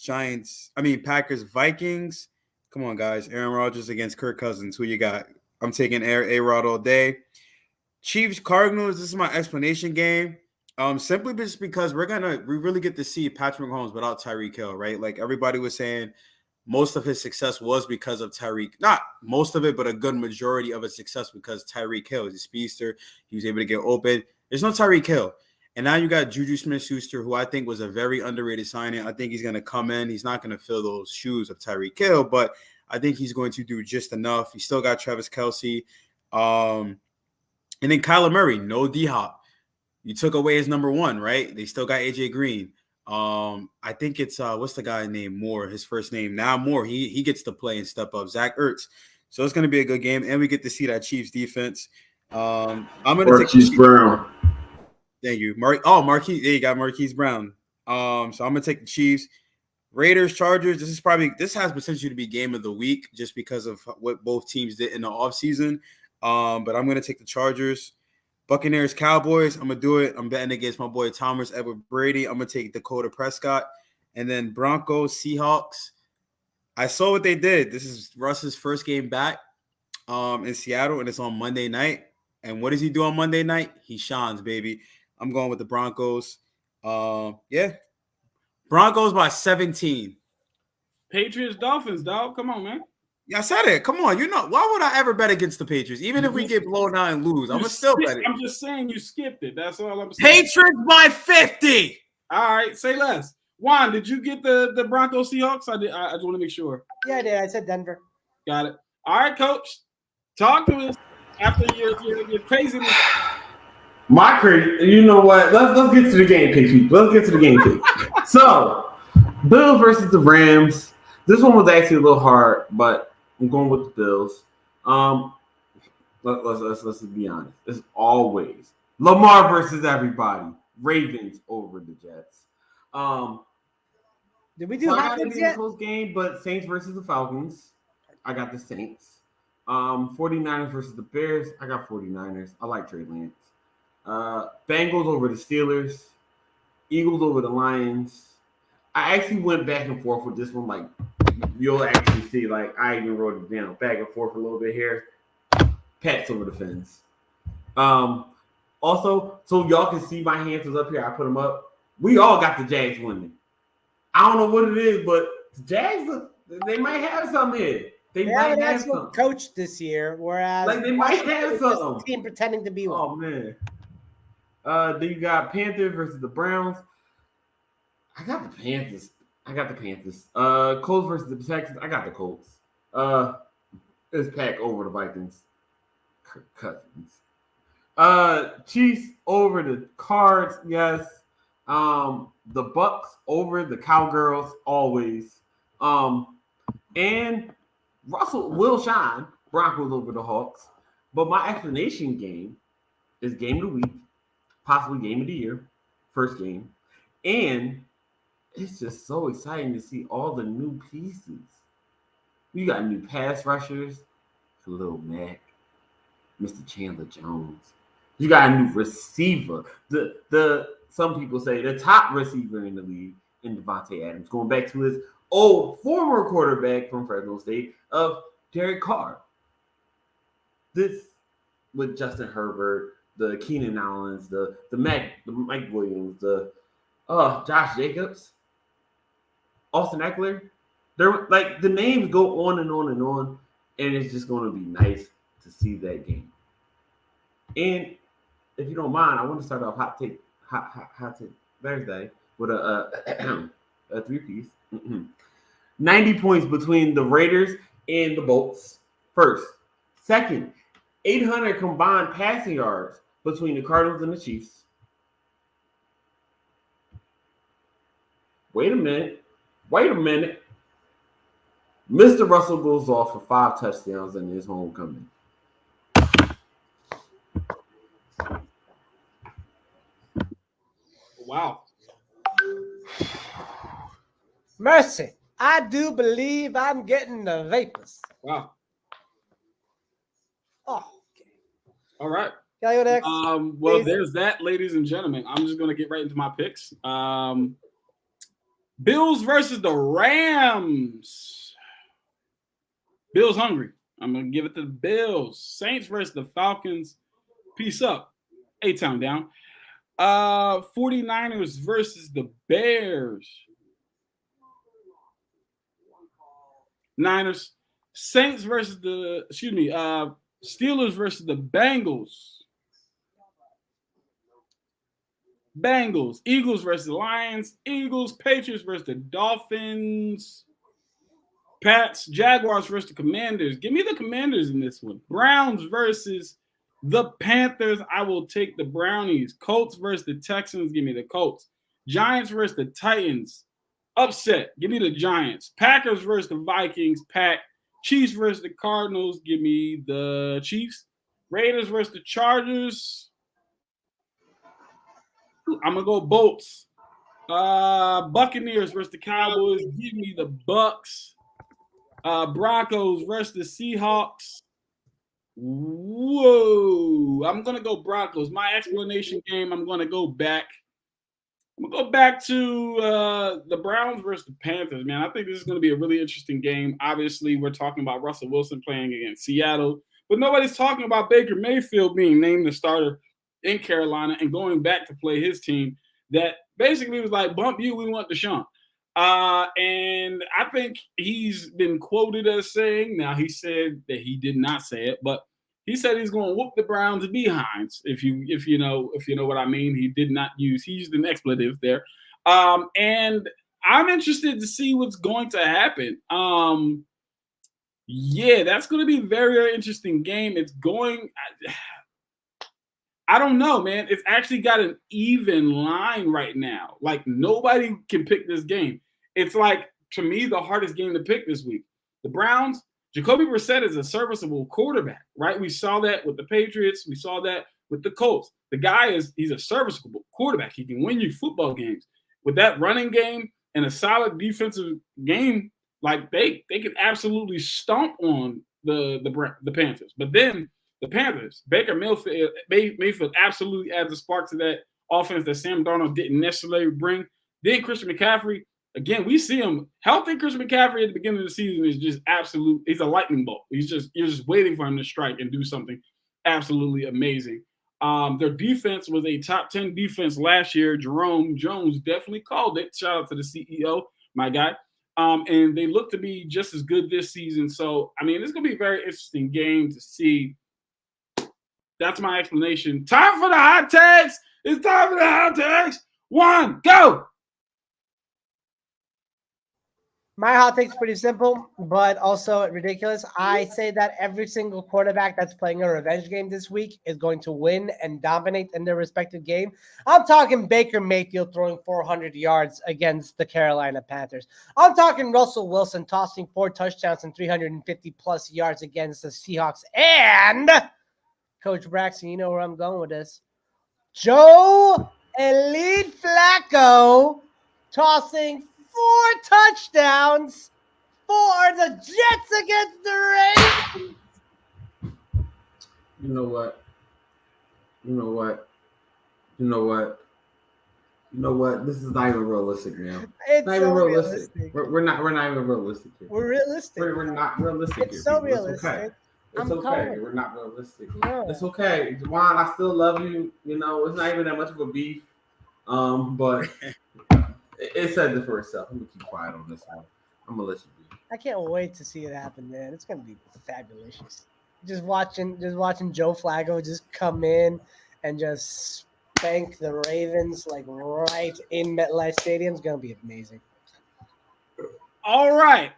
Packers, Vikings. Come on, guys. Aaron Rodgers against Kirk Cousins. Who you got? I'm taking A-Rod all day. Chiefs, Cardinals. This is my explanation game. Simply just because we really get to see Patrick Mahomes without Tyreek Hill, right? Like everybody was saying, most of his success was because of Tyreek. Not most of it, but a good majority of his success because Tyreek Hill is a speedster. He was able to get open. There's no Tyreek Hill. And now you got Juju Smith-Schuster, who I think was a very underrated signing. I think he's going to come in. He's not going to fill those shoes of Tyreek Hill, but I think he's going to do just enough. He still got Travis Kelce. And then Kyler Murray, no D-Hop. You took away his number one, right? They still got AJ Green. I think it's what's the guy named Moore? His first name now Moore. He gets to play and step up. Zach Ertz. So it's going to be a good game, and we get to see that Chiefs defense. I'm going to take Marquise Brown. Thank you, Marquise. There you got Marquise Brown. So I'm going to take the Chiefs. Raiders, Chargers. This has potential to be game of the week just because of what both teams did in the offseason. But I'm going to take the Chargers. Buccaneers, Cowboys. I'm going to do it. I'm betting against my boy Thomas Edward Brady. I'm going to take Dakota Prescott. And then Broncos, Seahawks. I saw what they did. This is Russ's first game back in Seattle, and it's on Monday night. And what does he do on Monday night? He shines, baby. I'm going with the Broncos. Broncos by 17. Patriots, Dolphins, dog. Come on, man. Yeah, I said it. Come on. Why would I ever bet against the Patriots? Even if we get blown out and lose, I'm going to still bet it. I'm just saying you skipped it. That's all I'm saying. Patriots by 50. All right. Say less. Juan, did you get the Broncos Seahawks? I did. I just want to make sure. Yeah, I did. I said Denver. Got it. All right, Coach. Talk to us after your craziness. My crazy. You know what? Let's get to the game pick, people. Let's get to the game pick. So, Bills versus the Rams. This one was actually a little hard, but I'm going with the Bills. Let's be honest. It's always Lamar versus everybody. Ravens over the Jets. Did we do Hopkins yet? Close game, but Saints versus the Falcons. I got the Saints. 49ers versus the Bears. I got 49ers. I like Trey Lance. Bengals over the Steelers. Eagles over the Lions. I actually went back and forth with this one. Like, you'll actually see, like, I even wrote it down. Back and forth a little bit here. Pats over the Fins. Also, so y'all can see my hands was up here. I put them up. We all got the Jags winning. I don't know what it is, but the Jags, they might have something here. They They have might an have actual something. coach this year, whereas Like, they might Washington have is just a something. team pretending to be one. Oh man. Then you got Panthers versus the Browns. I got the Panthers. Colts versus the Texans. I got the Colts. It's Pack over the Vikings. Kirk Cousins. Chiefs over the Cards. Yes. The Bucks over the Cowgirls always. And Russell will shine. Broncos over the Hawks. But my explanation game is game of the week, possibly game of the year, first game. And it's just so exciting to see all the new pieces. You got new pass rushers, Khalil Mack, Mr. Chandler Jones. You got a new receiver. The some people say the top receiver in the league in Devontae Adams, going back to his old former quarterback from Fresno State of Derek Carr. This with Justin Herbert, the Keenan Allens, the Mike Williams, the Josh Jacobs, Austin Eckler. They're like the names go on and on and on, and it's just going to be nice to see that game. And if you don't mind, I want to start off hot take Thursday with a 3-piece. 90 points between the Raiders and the Bolts. First, second, 800 combined passing yards between the Cardinals and the Chiefs. Wait a minute. Mr. Russell goes off for 5 touchdowns in his homecoming. Wow. Mercy. I do believe I'm getting the vapors. Wow. Oh, okay. All right. Can I go next? Well, please? there's that, ladies and gentlemen. I'm just going to get right into my picks. Bills versus the Rams. Bills hungry. I'm going to give it to the Bills. Saints versus the Falcons. Peace up. A-Town down. 49ers versus the Bears. Niners. Saints versus the, Steelers versus the Bengals. Bengals. Eagles versus the Lions. Eagles. Patriots versus the Dolphins. Pats. Jaguars versus the Commanders. Give me the Commanders in this one. Browns versus the Panthers. I will take the Brownies. Colts versus the Texans. Give me the Colts. Giants versus the Titans. Upset. Give me the Giants. Packers versus the Vikings. Pack. Chiefs versus the Cardinals. Give me the Chiefs. Raiders versus the Chargers. I'm going to go Bolts. Buccaneers versus the Cowboys. Give me the Bucks. Broncos versus the Seahawks. Whoa. I'm going to go Broncos. My explanation game, I'm going to go back. I'm going to go back to the Browns versus the Panthers, man. I think this is going to be a really interesting game. Obviously, we're talking about Russell Wilson playing against Seattle, but nobody's talking about Baker Mayfield being named the starter in Carolina and going back to play his team that basically was like, bump you, we want Deshaun. And I think he's been quoted as saying, now he said that he did not say it, but he said he's going to whoop the Browns behinds. If you know what I mean. He used an expletive there. And I'm interested to see what's going to happen. Yeah, that's going to be a very, very interesting game. It's going. I don't know, man. It's actually got an even line right now. Like, nobody can pick this game. It's like, to me, the hardest game to pick this week. The Browns, Jacoby Brissett is a serviceable quarterback, right? We saw that with the Patriots. We saw that with the Colts. The guy he's a serviceable quarterback. He can win you football games. With that running game and a solid defensive game, like they can absolutely stomp on the Panthers. But then the Panthers, Baker Mayfield absolutely adds a spark to that offense that Sam Darnold didn't necessarily bring. Then Christian McCaffrey, again, we see him healthy. Christian McCaffrey at the beginning of the season is just absolute. He's a lightning bolt. You're just waiting for him to strike and do something absolutely amazing. Their defense was a top 10 defense last year. Jerome Jones definitely called it. Shout out to the CEO, my guy. And they look to be just as good this season. So, I mean, it's going to be a very interesting game to see. That's my explanation. Time for the hot takes. It's time for the hot takes. 1, go. My hot take's pretty simple, but also ridiculous. I say that every single quarterback that's playing a revenge game this week is going to win and dominate in their respective game. I'm talking Baker Mayfield throwing 400 yards against the Carolina Panthers. I'm talking Russell Wilson tossing 4 touchdowns and 350-plus yards against the Seahawks. And, Coach Braxton, you know where I'm going with this. Joe Elite Flacco tossing 4 touchdowns for the Jets against the Ravens. You know what? This is not even realistic, man. It's not even so realistic. We're not even realistic here. We're realistic. We're not realistic. It's here, so people. realistic. It's okay. It's I'm okay. calling. We're not realistic. No. It's okay. Juwan, I still love you. You know, it's not even that much of a beef. But it says it for itself. I'm gonna keep quiet on this one. I'm gonna let you be. I can't wait to see it happen, man. It's gonna be fabulous. Just watching Joe Flacco just come in and just spank the Ravens like right in MetLife Stadium is gonna be amazing. All right.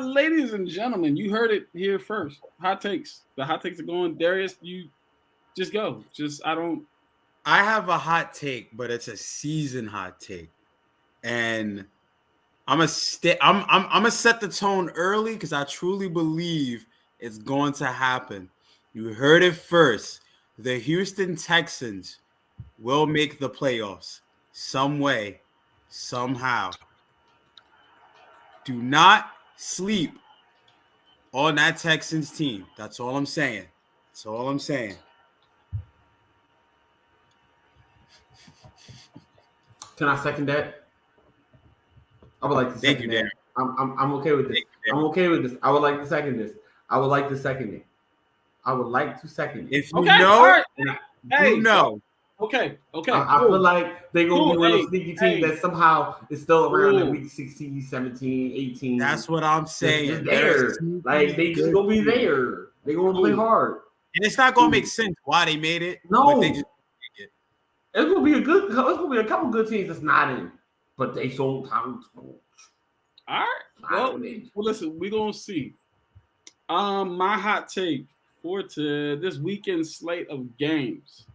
Ladies and gentlemen, you heard it here first. Hot takes. The hot takes are going. Darius, you just go. I have a hot take, but it's a season hot take. And I'm gonna set the tone early because I truly believe it's going to happen. You heard it first. The Houston Texans will make the playoffs some way, somehow. Do not sleep on that Texans team. That's all I'm saying. Can I second that? I would like to second that. I'm okay with this. I'm okay with this. I would like to second this. I would like to second it. If you know, right. you know. Okay. I feel like they're going to be one of those sneaky teams that somehow is still around in week 16, 17, 18. That's what I'm saying. Just there. Like, they just going to be there. They're going to play hard. And it's not going to make sense why they made it. No. But they just make it. It's going to be a couple good teams that's not in. But they so talented. All right. Well, listen, we're going to see. My hot take for this weekend slate of games.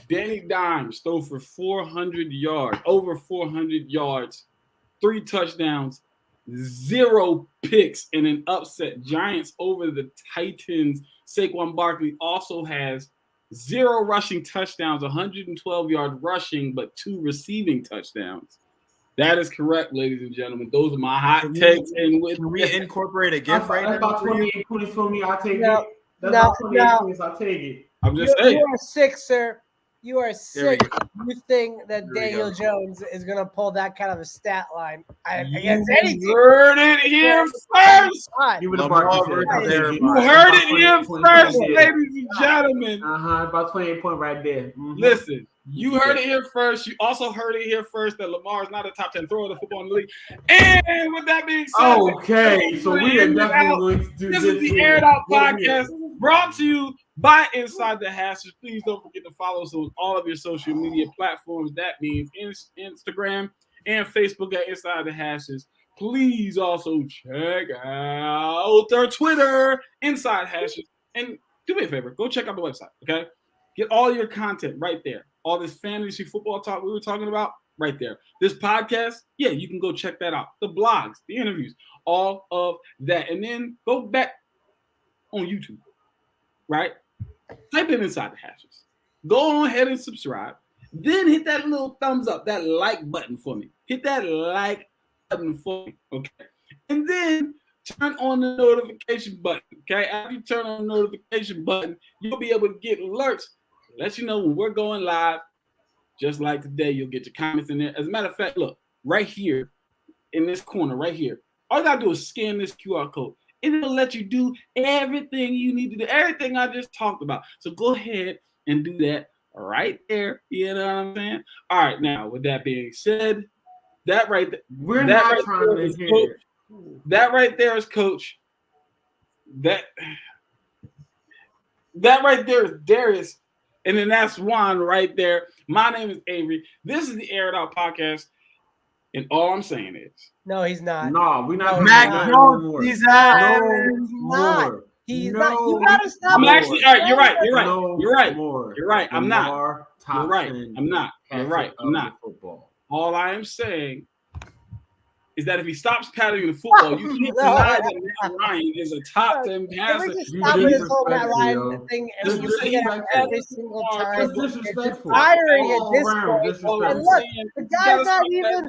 Danny Dimes threw for 400 yards, over 400 yards, 3 touchdowns, 0 picks, and an upset. Giants over the Titans. Saquon Barkley also has 0 rushing touchdowns, 112 yards rushing, but 2 receiving touchdowns. That is correct, ladies and gentlemen. Those are my hot takes. And can we incorporate a gift right now? That's about 28 points for me. I'll take it. That's No, about 28 points. I'll take it. I'm just saying. You are sick, sir. You are There we sick. You think that Daniel Jones is going to pull that kind of a stat line against any team? You heard it here first. You would have You heard it here first, ladies and gentlemen. About 28 point right there. Listen, you heard it here first. You also heard it here first that Lamar is not a top 10 thrower of the football in the league. And with that being said, okay, so we are definitely going to do this. This is the Aired Out Podcast brought to you by Inside the Hashes. Please don't forget to follow us on all of your social media platforms. That means Instagram and Facebook at Inside the Hashes. Please also check out our Twitter, Inside Hashes. And do me a favor, go check out the website, okay? Get all your content right there. All this fantasy football talk we were talking about, right there. This podcast, yeah, you can go check that out. The blogs, the interviews, all of that. And then go back on YouTube, right? Type in Inside the Hashes. Go on ahead and subscribe. Then hit that little thumbs up, that like button for me. Hit that like button for me, okay? And then turn on the notification button, okay? After you turn on the notification button, you'll be able to get alerts. Let you know when we're going live. Just like today, you'll get your comments in there. As a matter of fact, look, right here in this corner, right here, all you gotta do is scan this QR code. And it'll let you do everything you need to do, everything I just talked about. So go ahead and do that right there. You know what I'm saying? All right, now, with that being said, that right there. We're not trying to hear. That right there is Coach. That right there is Darius. And then that's Juan right there. My name is Avery. This is the Air It Out podcast. And all I'm saying is. No, he's not. No, we're not. Mac not. Jones, he's out. He's not. He's not. You gotta stop. I'm actually all right. You're right. You're right. No You're right. more. You're right. I'm not. You're right. I'm not. You're right. I'm not. Football. All I am saying is that if he stops patting the football, you can't deny that Matt Ryan is a top 10 passer. Stop with this whole Matt Ryan thing, and you say it every single time. It's disrespectful. It's tiring at this point. And look, the guy's not even.